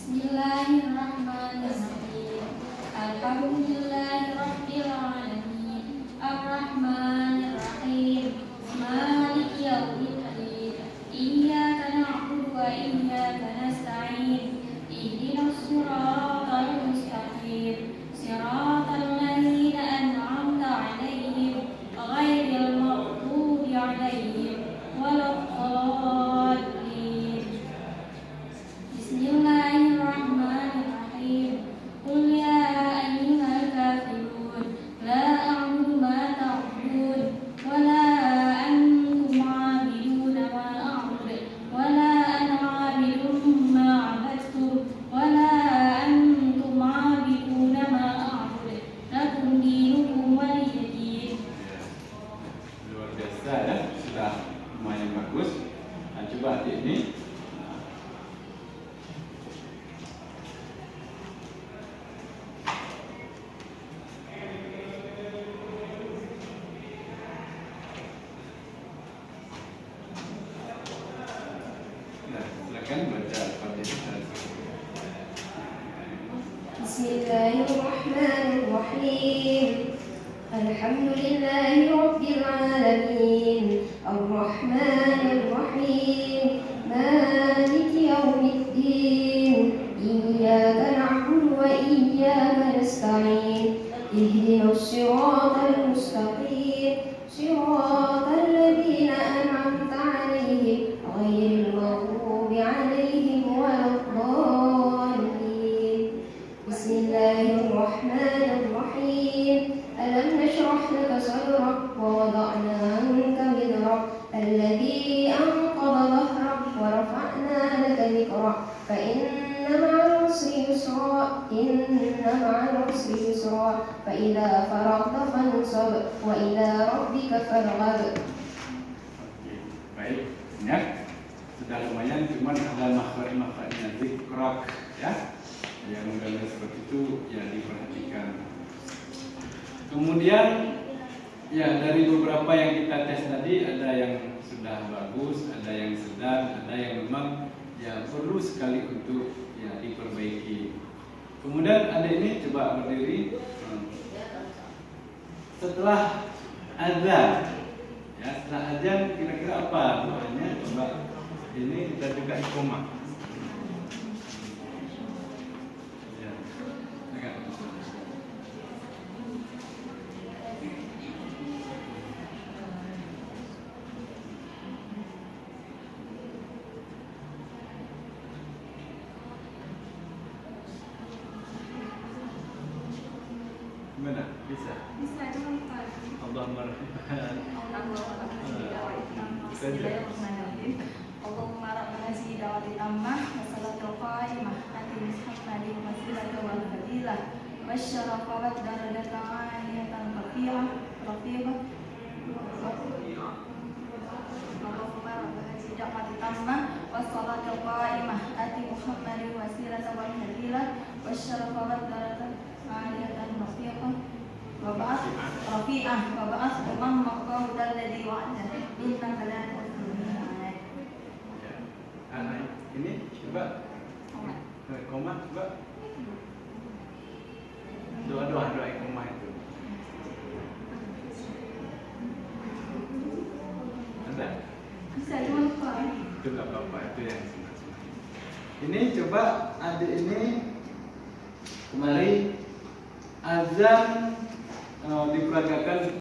Bismillahirrahmanirrahim. Alhamdulillahirabbil alamin. Arrahmanirrahim. Maliki yaumiddin. Iyyaka na'budu wa iyyaka nasta'in. Ihdinas siratal mustaqim. Siratal ladzina an'amta 'alaihim ghairil maghdubi 'alaihim waladdallin. Bismillahirrahmanirrahim. Qul ya ayyuhal kafirun la a'budu ma ta'budun wa la antum 'abiduna ma a'budu wa la ana 'abidun ma 'abadtum wa la antum 'abiduna ma a'budu lakum dinukum waliya din. Luar biasa ya, sudah lumayan bagus. Nah, coba adik ini. Nah, silakan baca Al-Fatihah. Bismillahirrahmanirrahim. Alhamdulillahi rabbil alamin. Arrahmanirrahim. Maliki yaumiddin. Iyyaka na'budu wa iyyaka nasta'in. Ihdinas siratal mustaqim. Siratal ladzina an'amta 'alaihim ghairil maghdubi 'alaihim waladdallin. Bismillahirrahmanirrahim. Alam nashrah laka sadrak wa wada'na 'anka wizrak alladhi anqadha dhahrak wa rafa'na laka dhikrak fa inna ma'al usri yusra fa idza faragta fansab wa ila rabbika farghab. Oke, baik. Ya, sudah lumayan, cuman ada makhraj-makhrajnya zikrak ya. Yang modalnya seperti itu ya diperhatikan. Kemudian ya dari beberapa yang kita tes tadi ada yang sudah bagus, ada yang sedang, ada yang memang ya perlu sekali untuk ya diperbaiki. Kemudian ada ini coba berdiri. Setelah azan, ya setelah azan kira-kira apa doanya? Coba ini dan juga iqamah. Ya, agak. Gimana? Bisa? Bisa dong, Pak. Allahumma Bismillahirrahmanirrahim. Allahumma rabbana zid da'wati tammah wa salatul qa'imah ati Muhammadin wasilata wal fadilah wasyarafa wa darajatan 'aliyatan rafi'ah. Allahumma rabbana zid da'wati tammah wa salatul qa'imah ati Muhammadin wasilata wal fadilah wasyarafa wa darajatan 'aliyatan rafi'ah. Waba'ath umam maqahu alladhi wa'ada inna la tu'minuna. Ya. Ini coba koma coba doa koma itu ada Bisa dong, Pak. itu nggak apa-apa, itu yang sunat-sunat. Ini coba adik ini kemari azan diperagakan